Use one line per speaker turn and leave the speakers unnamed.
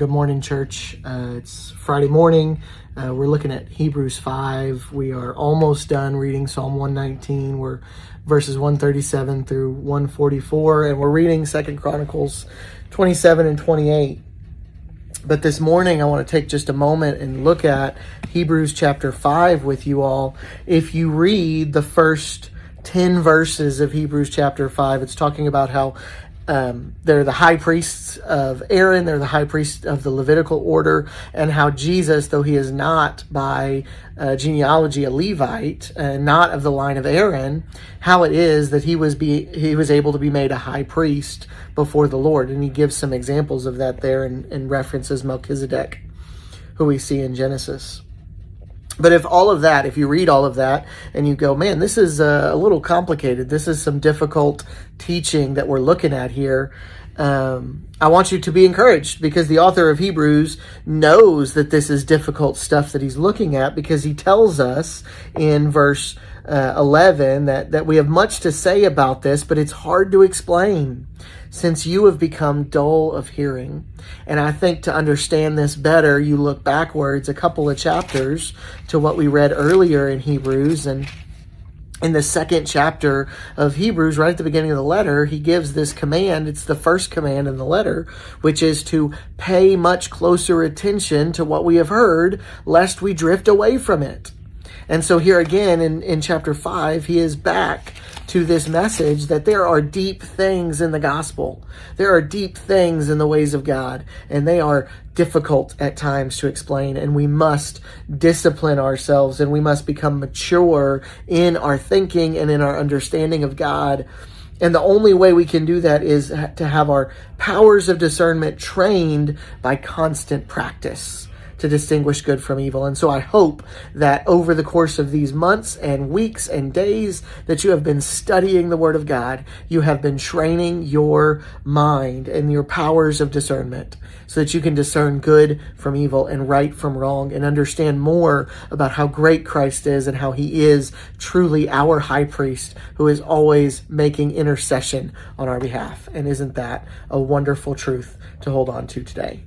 Good morning, church. It's Friday morning. We're looking at Hebrews 5. We are almost done reading Psalm 119. We're verses 137 through 144, and we're reading 2 Chronicles 27 and 28. But this morning, I want to take just a moment and look at Hebrews chapter 5 with you all. If you read the first 10 verses of Hebrews chapter 5, it's talking about how they're the high priests of Aaron, they're the high priest of the Levitical order, and how Jesus, though he is not by genealogy a Levite, not of the line of Aaron, how it is that he was able to be made a high priest before the Lord. And he gives some examples of that there and references Melchizedek, who we see in Genesis. But if you read all of that and you go, man, this is a little complicated, this is some difficult teaching that we're looking at here, I want you to be encouraged, because the author of Hebrews knows that this is difficult stuff that he's looking at, because he tells us in verse 11 that we have much to say about this, but it's hard to explain, since you have become dull of hearing. And I think to understand this better, you look backwards a couple of chapters to what we read earlier in Hebrews. And in the second chapter of Hebrews, right at the beginning of the letter, he gives this command. It's the first command in the letter, which is to pay much closer attention to what we have heard, lest we drift away from it. And so here again in chapter 5, he is back to this message that there are deep things in the gospel. There are deep things in the ways of God, and they are difficult at times to explain, and we must discipline ourselves, and we must become mature in our thinking and in our understanding of God. And the only way we can do that is to have our powers of discernment trained by constant practice to distinguish good from evil. And so I hope that over the course of these months and weeks and days that you have been studying the Word of God, you have been training your mind and your powers of discernment so that you can discern good from evil and right from wrong, and understand more about how great Christ is and how he is truly our high priest who is always making intercession on our behalf. And isn't that a wonderful truth to hold on to today?